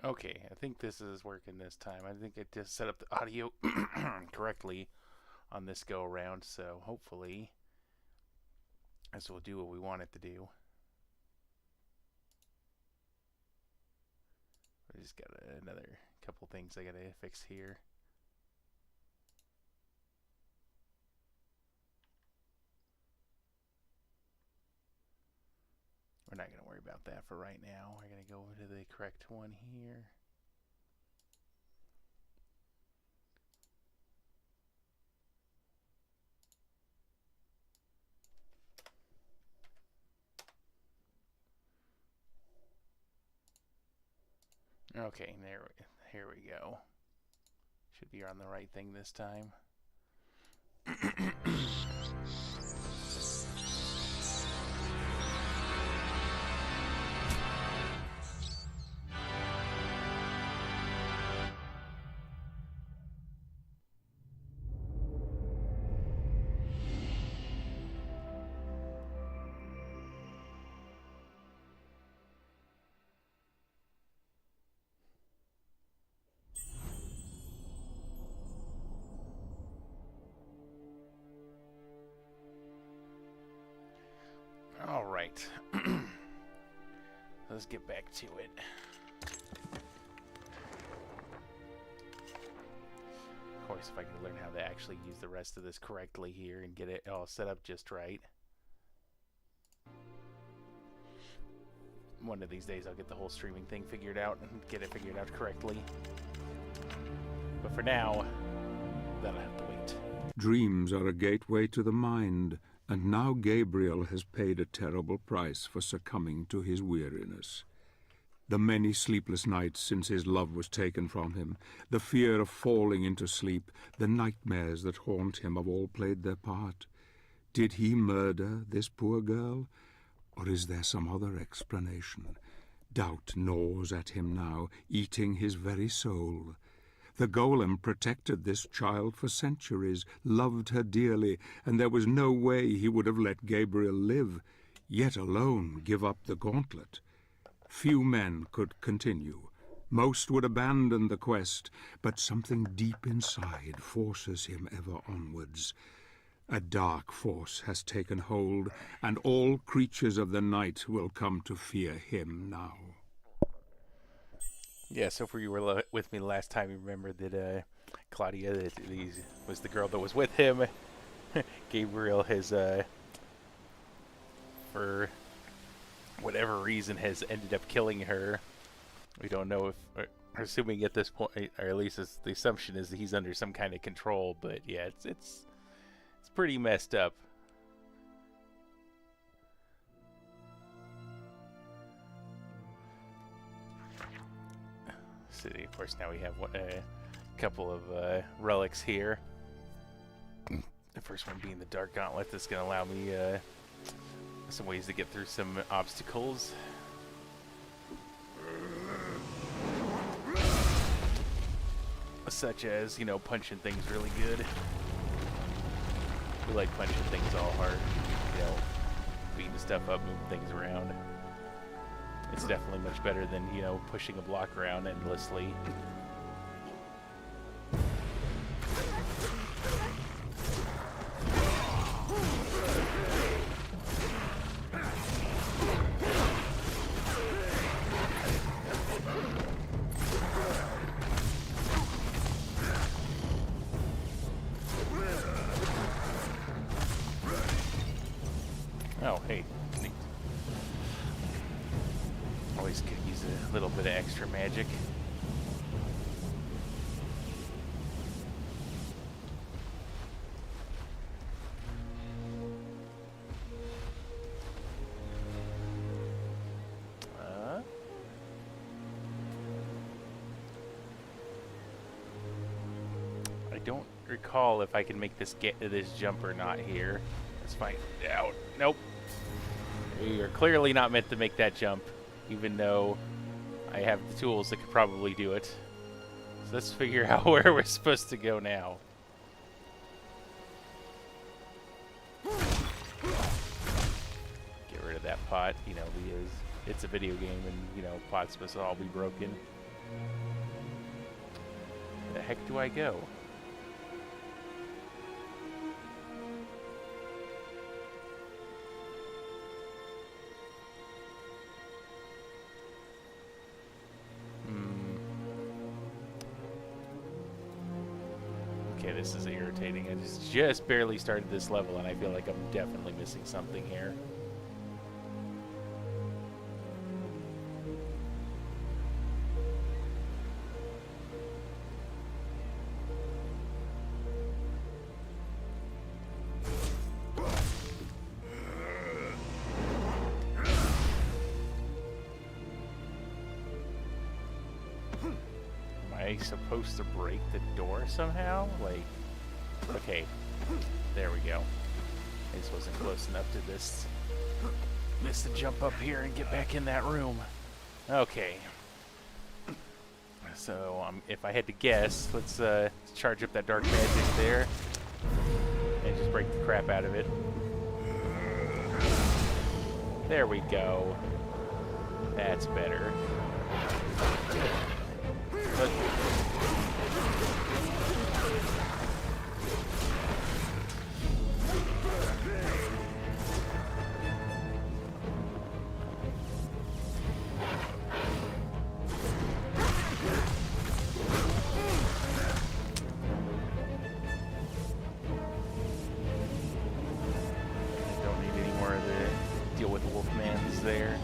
Okay, I think this is working this time. I think I just set up the audio correctly on this go around, so hopefully this will do what we want it to do. I just got another couple things I gotta fix here. We're not gonna worry about that for right now. We're gonna go to the correct one here. Okay, here we go. Should be on the right thing this time. All right. Let's get back to it. Of course, if I can learn how to actually use the rest of this correctly here and get it all set up just right. One of these days I'll get the whole streaming thing figured out and get it figured out correctly. But for now, that'll have to wait. Dreams are a gateway to the mind, and now Gabriel has paid a terrible price for succumbing to his weariness. The many sleepless nights since his love was taken from him, the fear of falling into sleep, the nightmares that haunt him have all played their part. Did he murder this poor girl, or is there some other explanation? Doubt gnaws at him now, eating his very soul. The golem protected this child for centuries, loved her dearly, and there was no way he would have let Gabriel live, yet alone give up the gauntlet. Few men could continue. Most would abandon the quest, but something deep inside forces him ever onwards. A dark force has taken hold, and all creatures of the night will come to fear him now. Yeah, so if you were with me last time, you remember that Claudia was the girl that was with him. Gabriel has, for whatever reason, has ended up killing her. We don't know if, assuming at this point, or at least the assumption is that he's under some kind of control. But yeah, it's pretty messed up. City. Of course, now we have a couple of relics here. The first one being the Dark Gauntlet. That's going to allow me some ways to get through some obstacles. Such as, punching things really good. We like punching things all hard. Beating stuff up, moving things around. It's definitely much better than, pushing a block around endlessly. Oh, hey. Neat. Always could use a little bit of extra magic. I don't recall if I can make this jump or not here. Let's find out. Nope. We are clearly not meant to make that jump, even though I have the tools that could probably do it. So let's figure out where we're supposed to go now. Get rid of that pot, because it's a video game and, pots must all be broken. Where the heck do I go? Okay, this is irritating. I just barely started this level, and I feel like I'm definitely missing something here. Am I supposed to break the door somehow? Like, okay, there we go. I just wasn't close enough to this. Missed the jump up here and get back in that room. Okay. So, if I had to guess, let's charge up that dark magic there and just break the crap out of it. There we go. That's better. Don't need any more of the deal with the Wolfmans there.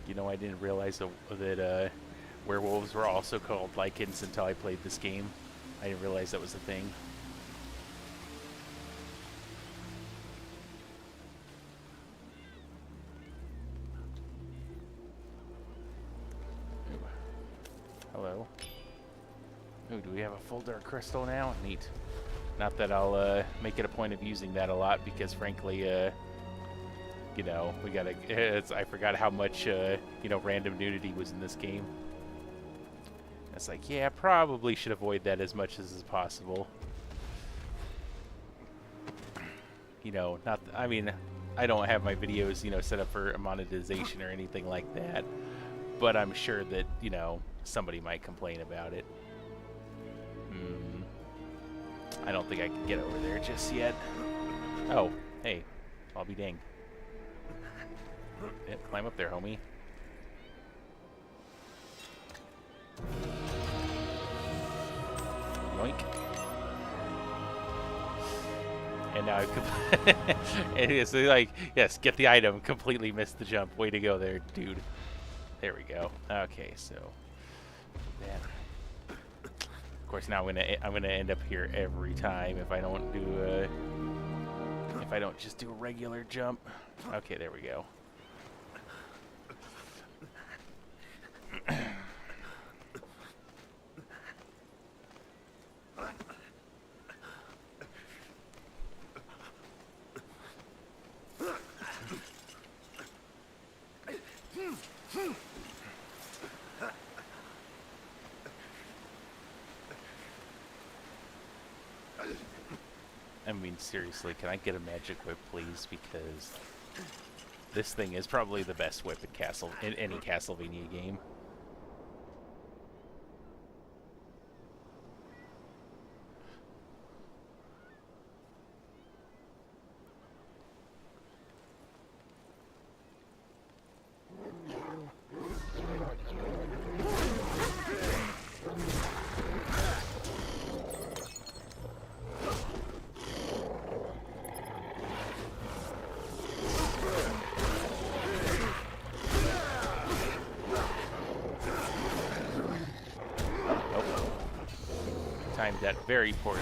You know, I didn't realize that werewolves were also called Lycans until I played this game. I didn't realize that was a thing. Ooh. Hello. Ooh, do we have a full dark crystal now? Neat. Not that I'll make it a point of using that a lot because, frankly, you know, we gotta. I forgot how much you know, random nudity was in this game. It's like, yeah, probably should avoid that as much as is possible. You know, not. I mean, I don't have my videos, you know, set up for monetization or anything like that, but I'm sure that, you know, somebody might complain about it. I don't think I can get over there just yet. Oh, hey, I'll be danged. Yeah, climb up there, homie. Yoink. And now and it's like, yes, get the item. Completely missed the jump. Way to go there, dude. There we go. Okay, so that. Of course, now I'm gonna end up here every time if I don't do if I don't just do a regular jump. Okay, there we go. I mean, seriously, can I get a magic whip, please? Because this thing is probably the best whip in any Castlevania game. Timed that very poorly.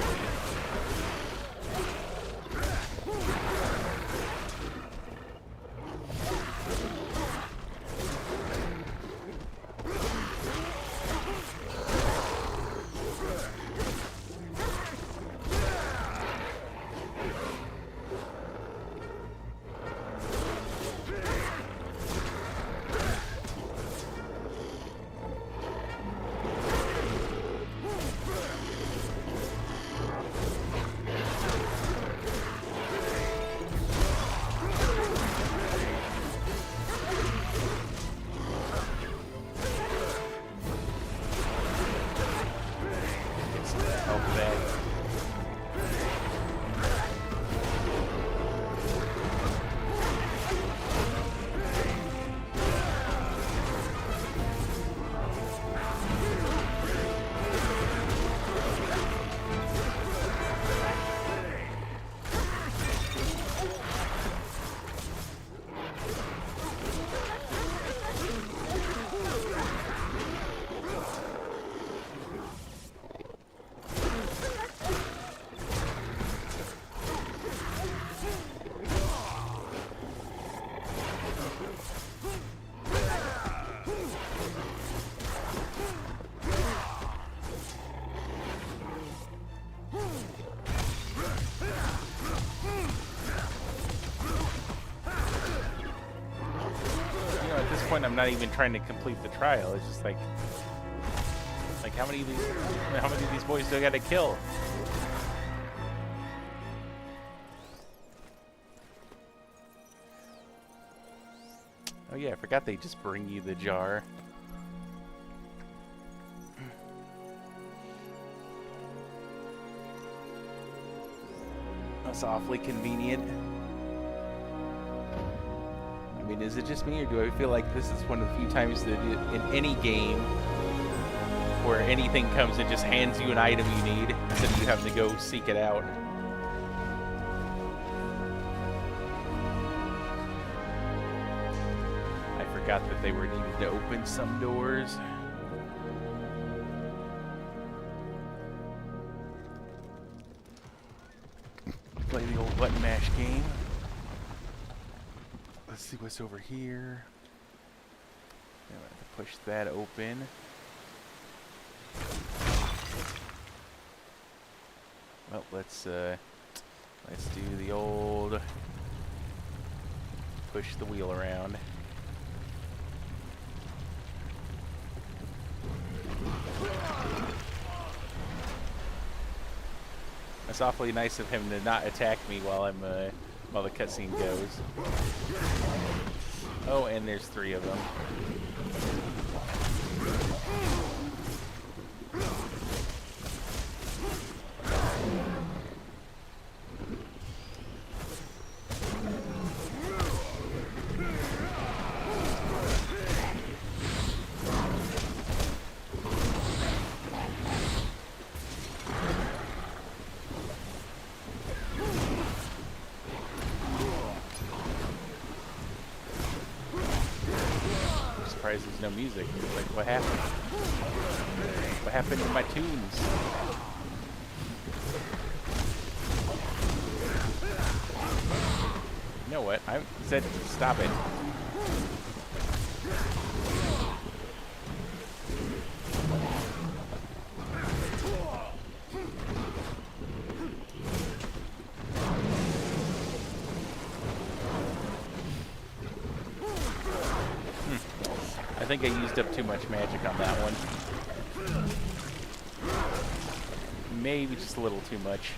this point, I'm not even trying to complete the trial. It's just like how many of these boys do I gotta kill? Oh yeah, I forgot they just bring you the jar. That's awfully convenient. I mean, is it just me, or do I feel like this is one of the few times that in any game where anything comes and just hands you an item you need instead of you having to go seek it out? I forgot that they were needed to open some doors. Play the old button mash game. Let's see what's over here. I'm gonna have to push that open. Well, let's do the old push the wheel around. It's awfully nice of him to not attack me while I'm while the cutscene goes. Oh, and there's 3 of them. There's no music. Like, what happened? What happened to my tunes? You know what? I said stop it. I think I used up too much magic on that one. Maybe just a little too much.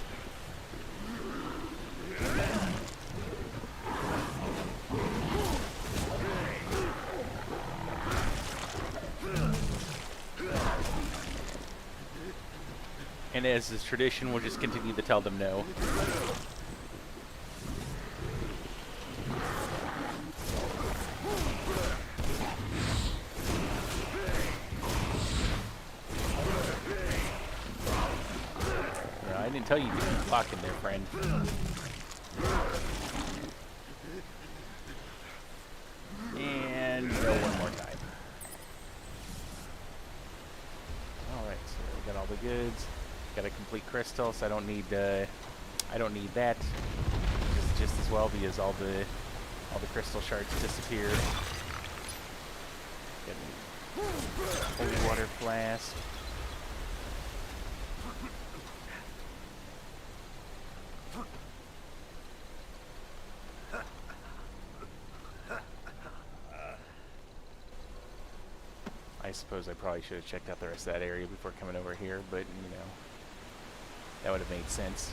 And as is tradition, we'll just continue to tell them no. I didn't tell you to keep blocking there, friend. And go one more time. Alright, so we got all the goods. Got a complete crystal, so I don't need that. Just as well, because all the crystal shards disappear. Got a holy water flask. I suppose I probably should have checked out the rest of that area before coming over here, but, you know, that would have made sense.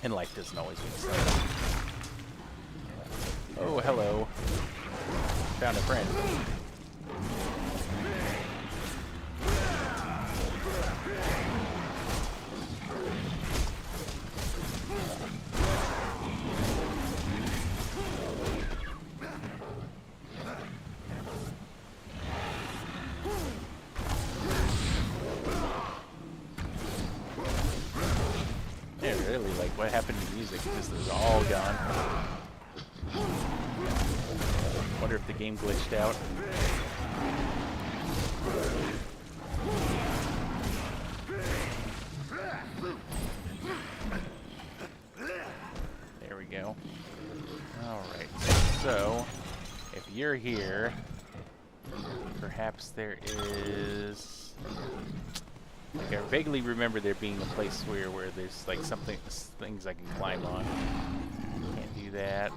And life doesn't always make sense. Oh, hello. Found a friend. Really, like, what happened to music? It just is all gone. Wonder if the game glitched out. There we go. Alright, so if you're here, perhaps there is... Like, I vaguely remember there being a place where there's like things I can climb on. Can't do that.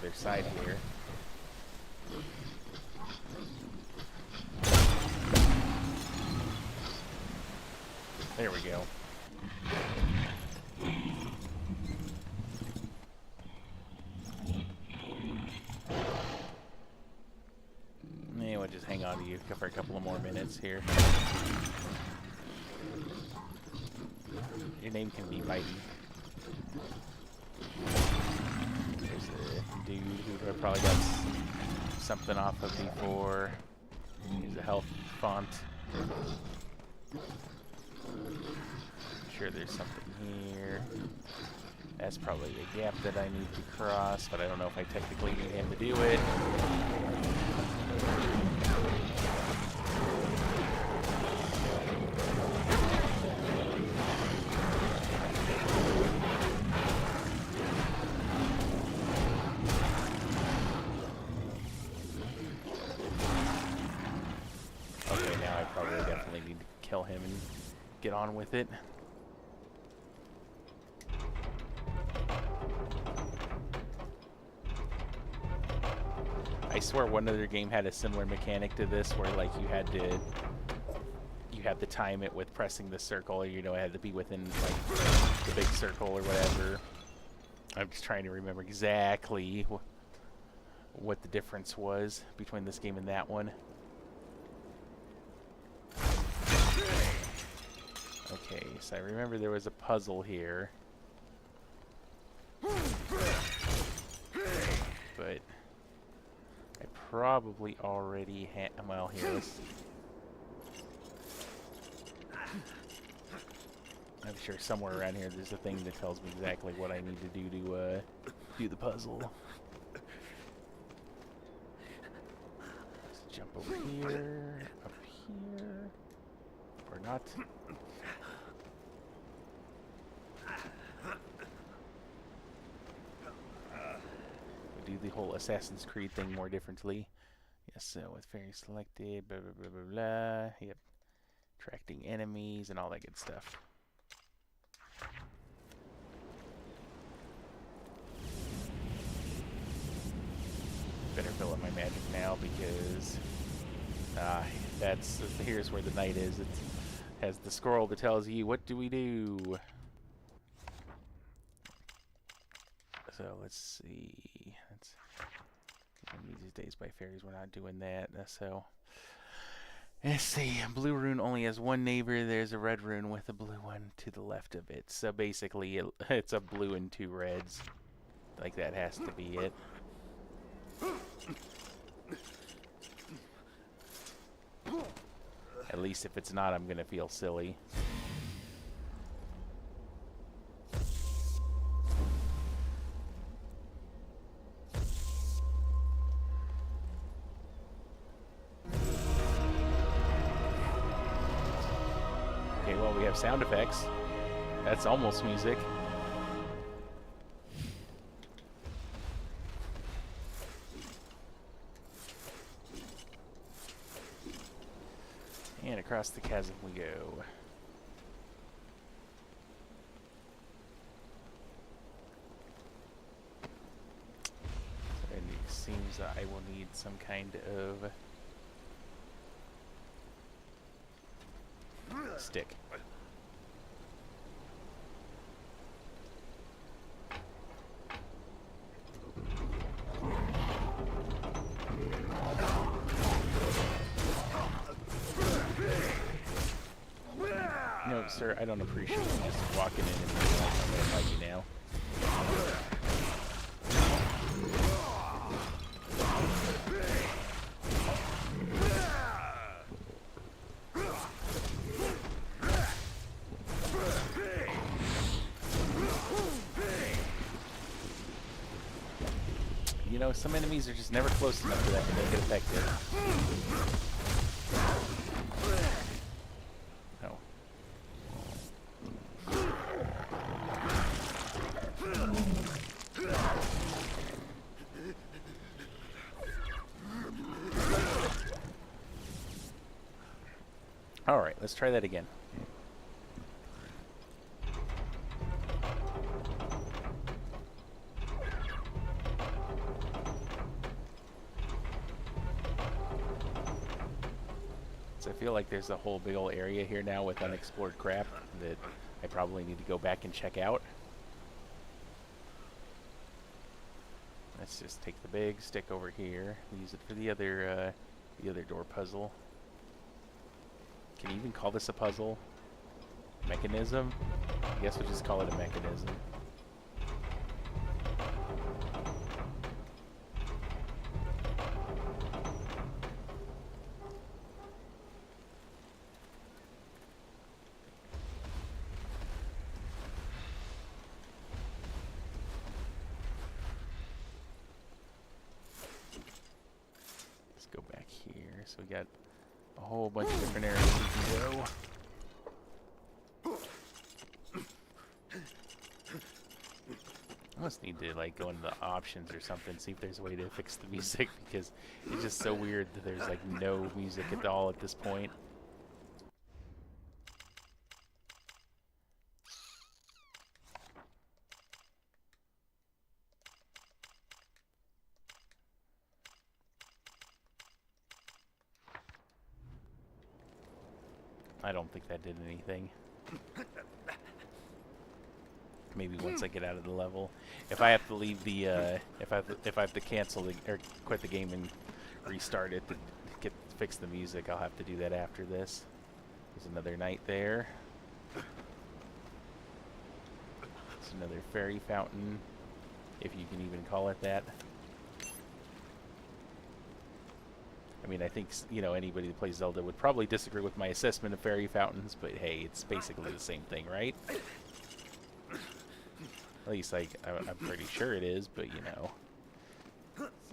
other side here. There we go. Yeah, we'll just hang on to you for a couple of more minutes here. Your name can be Mighty. There's a dude who I probably got something off of before. He's a health font. Sure there's something here. That's probably a gap that I need to cross, but I don't know if I technically need him to do it. Okay, now I probably definitely need to kill him and get on with it. I swear one other game had a similar mechanic to this where like you had to time it with pressing the circle, or you know, it had to be within like the big circle or whatever. I'm just trying to remember exactly what the difference was between this game and that one. Okay, so I remember there was a puzzle here. But I probably already had, well, here, let's, I'm sure somewhere around here there's a thing that tells me exactly what I need to do do the puzzle. Let's jump over here, up here, or not. We do the whole Assassin's Creed thing more differently. Yes, so with fairies selected, blah blah blah blah blah. Yep, attracting enemies and all that good stuff. Better fill up my magic now because here's where the knight is. It has the scroll that tells you what do we do. So let's see. These days by fairies, we're not doing that. So let's see. Blue rune only has one neighbor. There's a red rune with a blue one to the left of it. So basically, it's a blue and two reds. Like that has to be it. At least if it's not, I'm gonna feel silly. Okay, well, we have sound effects. That's almost music. And across the chasm we go. And it seems I will need some kind of stick. No, sir, I don't appreciate you just walking in and being like, I'm gonna fight you now. You know, some enemies are just never close enough for that to make it effective. Alright, let's try that again. So I feel like there's a whole big old area here now with unexplored crap that I probably need to go back and check out. Let's just take the big stick over here. Use it for the other door puzzle. Can you even call this a puzzle? Mechanism? I guess we'll just call it a mechanism. Let's go back here. So we got a whole bunch of different areas we can go. I almost need to like go into the options or something, see if there's a way to fix the music, because it's just so weird that there's like no music at all at this point. I don't think that did anything. Maybe once I get out of the level. If I have to leave the, if I have to cancel the, or quit the game and restart it to fix the music, I'll have to do that after this. There's another night there. There's another fairy fountain, if you can even call it that. I mean, I think, you know, anybody that plays Zelda would probably disagree with my assessment of fairy fountains, but hey, it's basically the same thing, right? At least, like, I'm pretty sure it is, but, you know.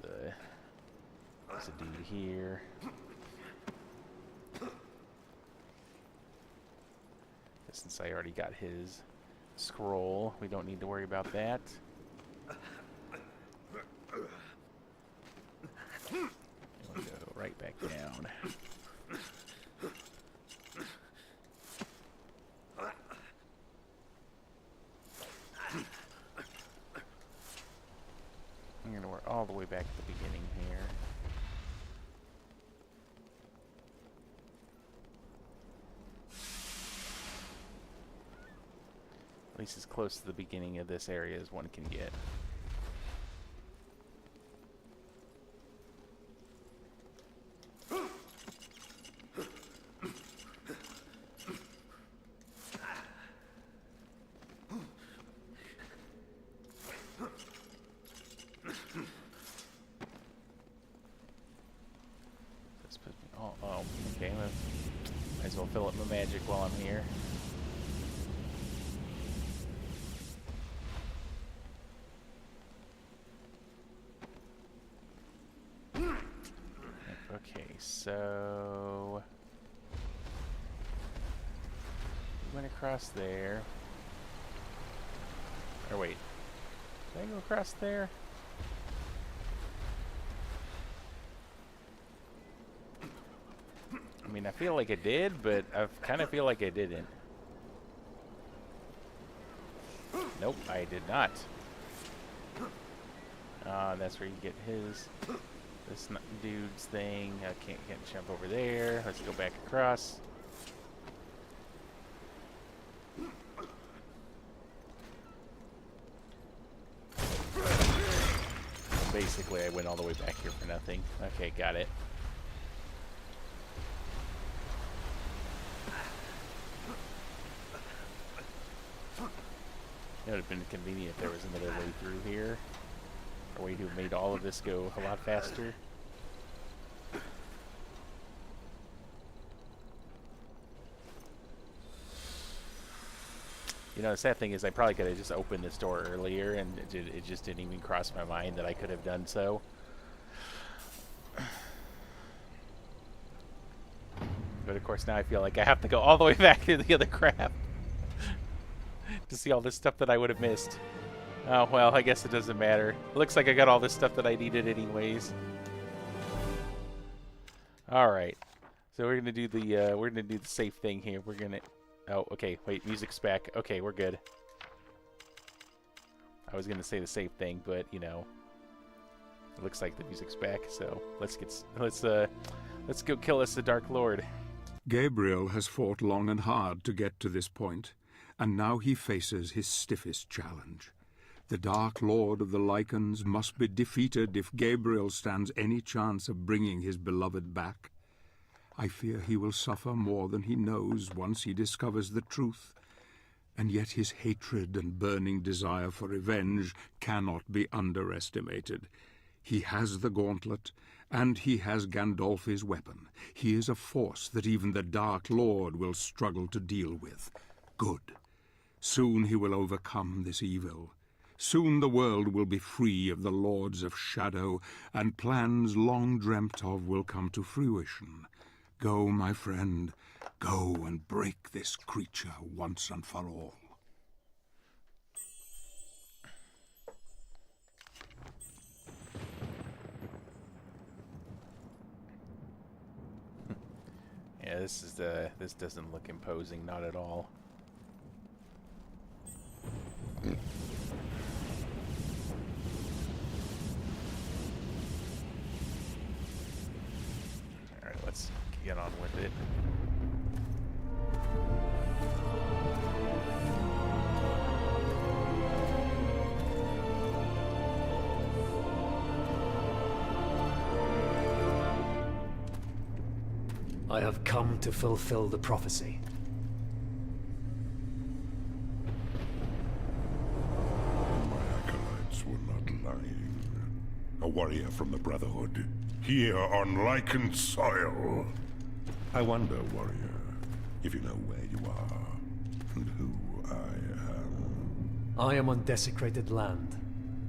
There's a dude here. Since I already got his scroll, we don't need to worry about that. We'll go right back down. I'm going to work all the way back at the beginning here. At least as close to the beginning of this area as one can get. Okay, might as well fill up my magic while I'm here. Okay, so we went across there. Or wait, did I go across there? I mean, I feel like I did, but I kind of feel like I didn't. Nope, I did not. That's where you get this dude's thing. I can't jump over there. Let's go back across. Basically, I went all the way back here for nothing. Okay, got it. It would have been convenient if there was another way through here. A way to have made all of this go a lot faster. You know, the sad thing is I probably could have just opened this door earlier, and it just didn't even cross my mind that I could have done so. But of course now I feel like I have to go all the way back through the other crap to see all this stuff that I would have missed. Oh well, I guess it doesn't matter. It looks like I got all this stuff that I needed anyways. All right, so we're gonna do the safe thing here. We're gonna. Oh, okay. Wait, music's back. Okay, we're good. I was gonna say the safe thing, but you know, it looks like the music's back. So let's go kill us the Dark Lord. Gabriel has fought long and hard to get to this point, and now he faces his stiffest challenge. The Dark Lord of the Lycans must be defeated if Gabriel stands any chance of bringing his beloved back. I fear he will suffer more than he knows once he discovers the truth, and yet his hatred and burning desire for revenge cannot be underestimated. He has the gauntlet, and he has Gandolfi's weapon. He is a force that even the Dark Lord will struggle to deal with. Good. Soon he will overcome this evil. Soon the world will be free of the Lords of Shadow, and plans long dreamt of will come to fruition. Go, my friend, go and break this creature once and for all. Yeah, this doesn't look imposing, not at all. Alright, let's get on with it. I have come to fulfill the prophecy. My acolytes were not lying. A warrior from the Brotherhood, here on Lycan soil. I wonder, warrior, if you know where you are, and who I am. I am on desecrated land,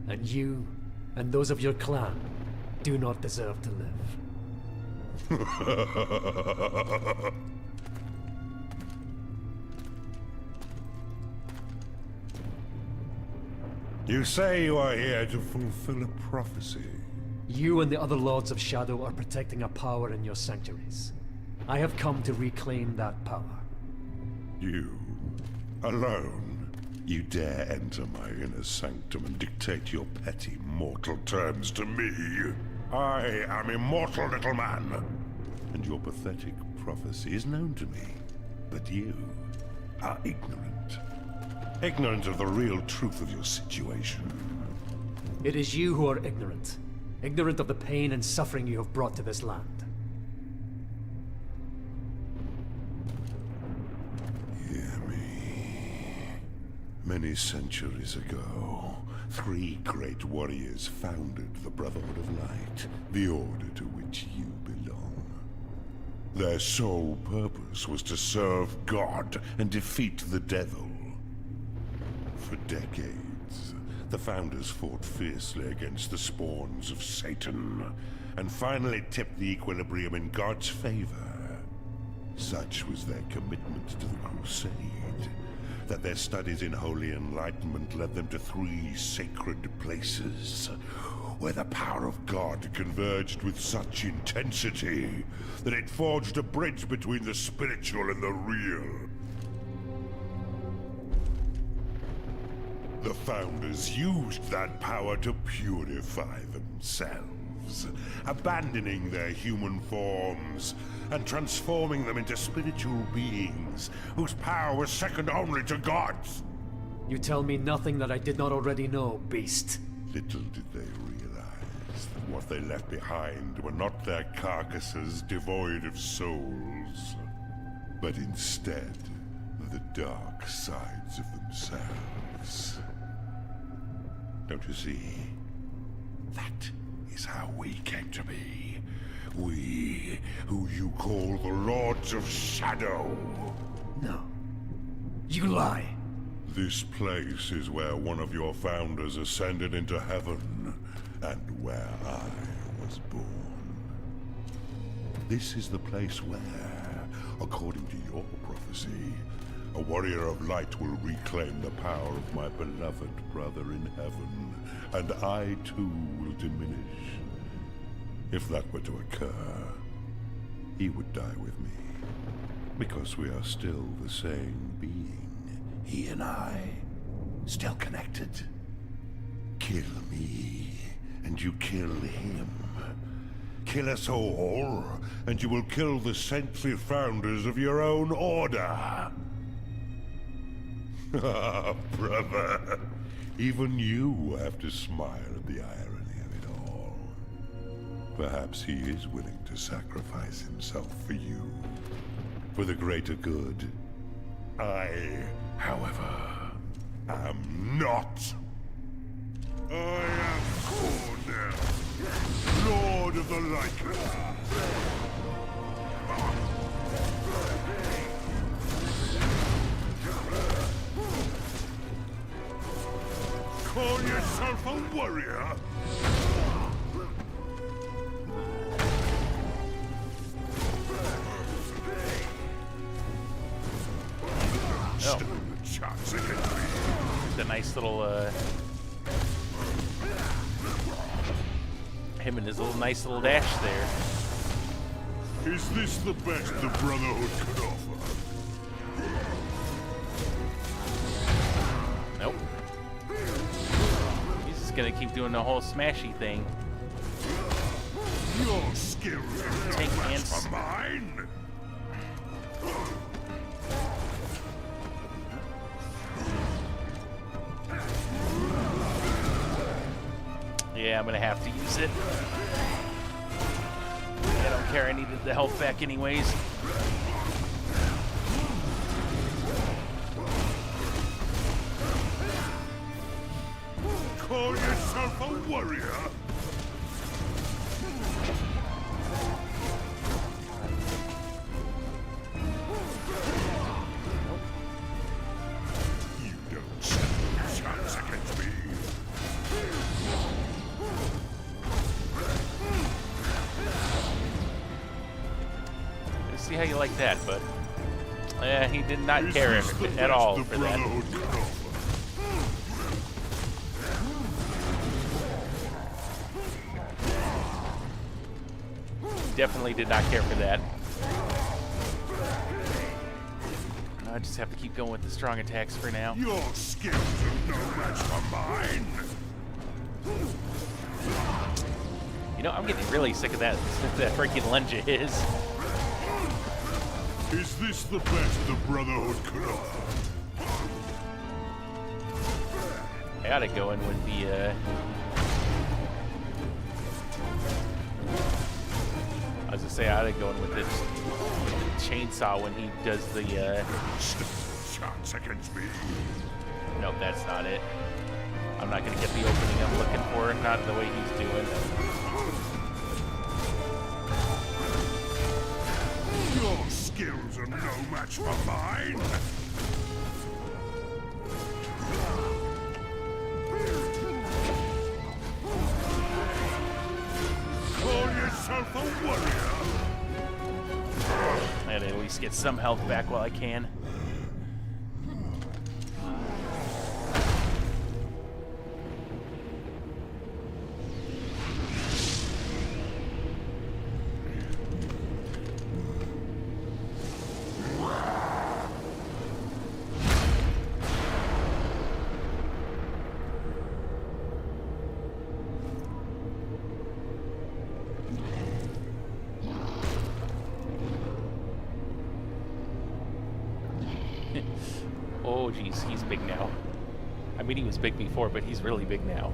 and you, and those of your clan, do not deserve to live. You say you are here to fulfill a prophecy. You and the other Lords of Shadow are protecting a power in your sanctuaries. I have come to reclaim that power. You, alone, you dare enter my inner sanctum and dictate your petty mortal terms to me. I am immortal, little man, and your pathetic prophecy is known to me. But you are ignorant. Ignorant of the real truth of your situation. It is you who are ignorant. Ignorant of the pain and suffering you have brought to this land. Hear me. Many centuries ago, 3 great warriors founded the Brotherhood of Light, the order to which you belong. Their sole purpose was to serve God and defeat the devil. For decades, the founders fought fiercely against the spawns of Satan, and finally tipped the equilibrium in God's favor. Such was their commitment to the crusade, that their studies in holy enlightenment led them to 3 sacred places, where the power of God converged with such intensity that it forged a bridge between the spiritual and the real. The founders used that power to purify themselves, abandoning their human forms and transforming them into spiritual beings whose power was second only to God's. You tell me nothing that I did not already know, beast. Little did they realize that what they left behind were not their carcasses devoid of souls, but instead the dark sides of themselves. Don't you see? That is how we came to be. We, who you call the Lords of Shadow. No. You lie. This place is where one of your founders ascended into heaven, and where I was born. This is the place where, according to your prophecy, a warrior of light will reclaim the power of my beloved brother in heaven, and I too will diminish. If that were to occur, he would die with me, because we are still the same being, he and I, still connected. Kill me, and you kill him. kill us all, and you will kill the saintly founders of your own order. Brother, even you have to smile at the irony of it all. Perhaps he is willing to sacrifice himself for you, for the greater good. I, however, am not. I am Cornell, Lord of the Lycans. Call yourself a warrior? Stand a chance against me. The nice little, him and his nice little dash there. Is this the best the Brotherhood could offer? Nope. He's just gonna keep doing the whole smashy thing. Your skills are Take no match ants. for mine. Yeah, I'm gonna have to use it. I don't care, I needed the health back anyways. Call yourself a warrior? You don't stand a chance against me. Let's see how you like that, but he did not Is care this the at best all the for that. Brotherhood could offer? Definitely did not care for that. I just have to keep going with the strong attacks for now. Your skills are no match for mine. You know, I'm getting really sick of that freaking lunge of his. Is this the best the Brotherhood could offer? I gotta go in with the, I was gonna say I ought to go in with the chainsaw when he does the, Chance against me. nope, that's not it. I'm not gonna get the opening I'm looking for, not the way he's doing. Your skills are no match for mine. Call yourself a warrior? I gotta at least get some health back while I can. Oh, geez, he's big now. I mean, he was big before, but he's really big now.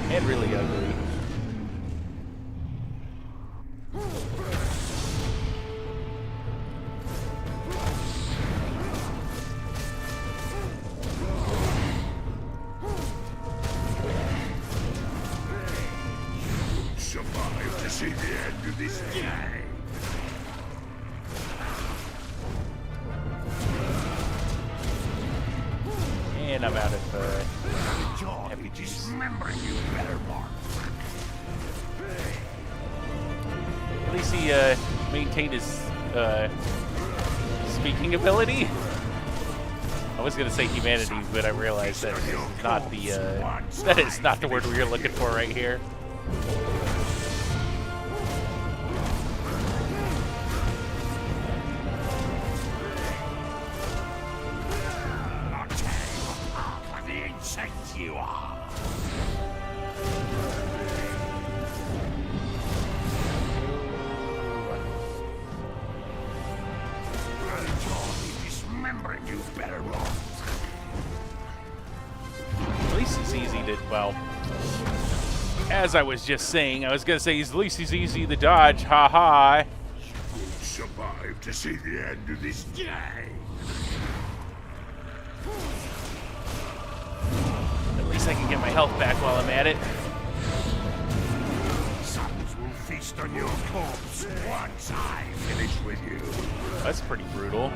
And really ugly. Survive to see the end of this day. And I'm out of heavy juice. Dismembering you, better mark. At least he maintained his speaking ability. I was gonna say humanity, but I realized that is not the that is not the word we were looking for right here. dismembering you, Belmont. At least he's easy to, well, as I was just saying, I was going to say at least he's easy to dodge, ha. You'll survive to see the end of this day. At least I can get my health back while I'm at it. Sons will feast on your corpse once I finish with you. That's pretty brutal.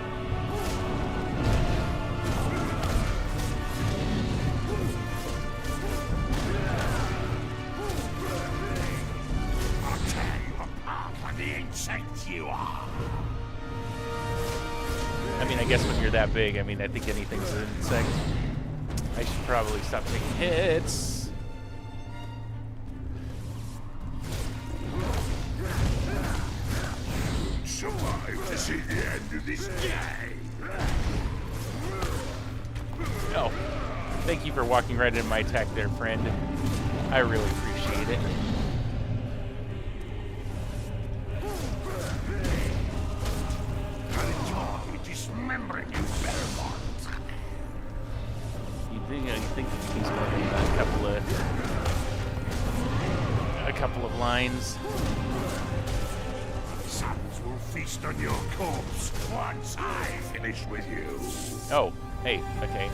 I'll tear you apart like the insect you are. I mean, I guess when you're that big, I mean, I think anything's an insect. I should probably stop taking hits. Survive to see the end of this day. Oh, thank you for walking right into my attack there, friend. I really appreciate it. I'll enjoy dismembering you, Belmont. You think he's more than a couple of lines. Sons will feast on your corpse once I finish with you. Oh, hey, okay.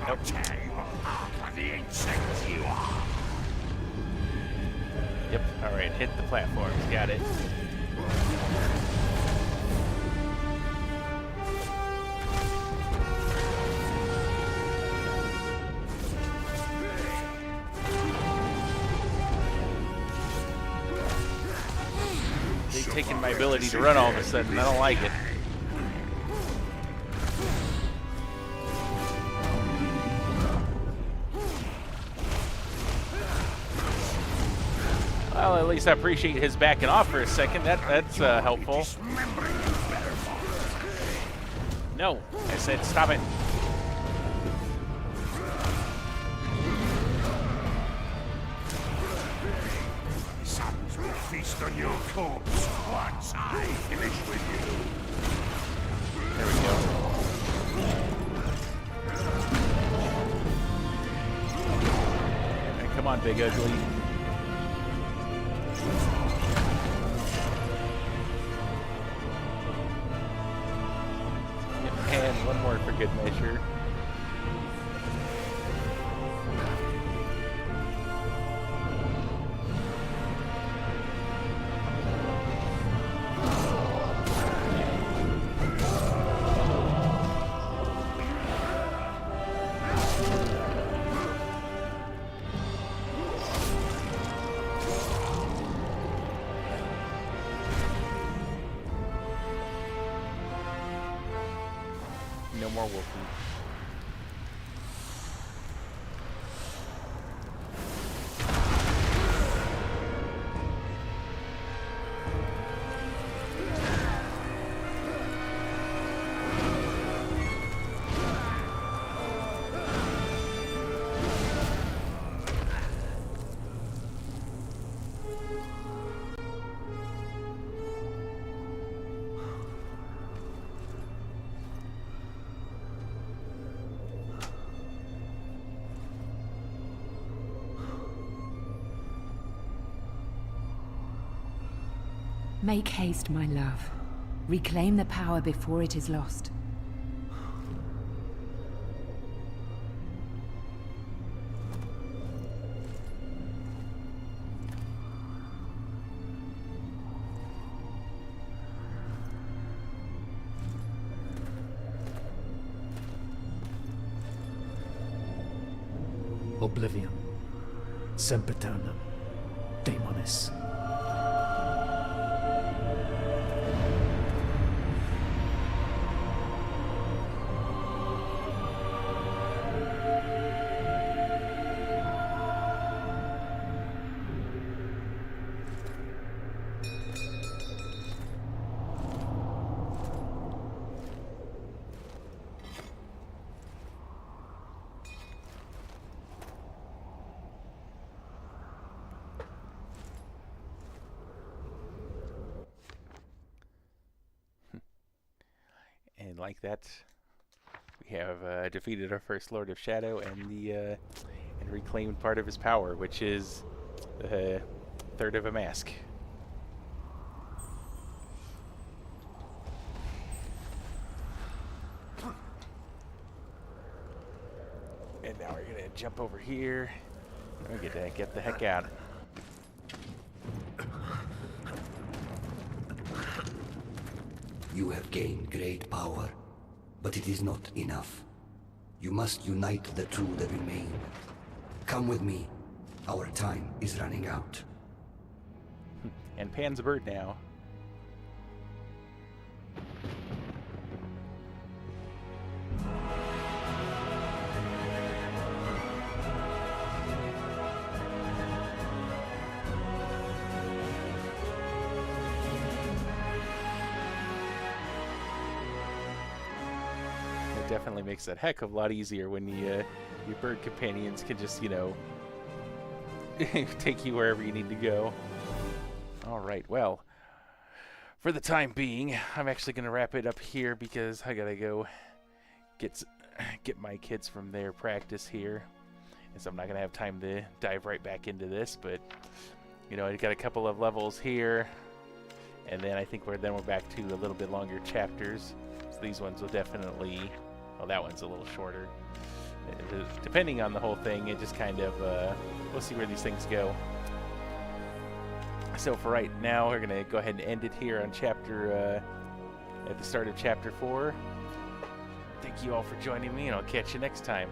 I'll tear you apart like the insect you are. Yep, alright, hit the platforms, got it. They've taken my ability to run all of a sudden, I don't like it. Well, at least I appreciate his backing off for a second. That's helpful. No, I said stop it. Sons will feast on your corpse once I finish with you. There we go. Hey, come on, Big Ugly. And one more for good measure. No more wolfing. Make haste, my love. Reclaim the power before it is lost. Oblivion. Sempiternam. Daemonis. And like that, we have defeated our first Lord of Shadow and reclaimed part of his power, which is a third of a mask. And now we're gonna jump over here. We're gonna get the heck out. You have gained great power, but it is not enough. You must unite the two that remain. Come with me. Our time is running out. And Pan's a bird now. Definitely makes it a heck of a lot easier when your bird companions can just, you know, take you wherever you need to go. All right, well, for the time being, I'm actually going to wrap it up here because I got to go get my kids from their practice here. And so I'm not going to have time to dive right back into this, but, you know, I got a couple of levels here. And then I think we're back to a little bit longer chapters. So these ones will definitely... Well, that one's a little shorter. Depending on the whole thing, it just kind of, we'll see where these things go. So for right now, we're going to go ahead and end it here on chapter, at the start of chapter 4. Thank you all for joining me, and I'll catch you next time.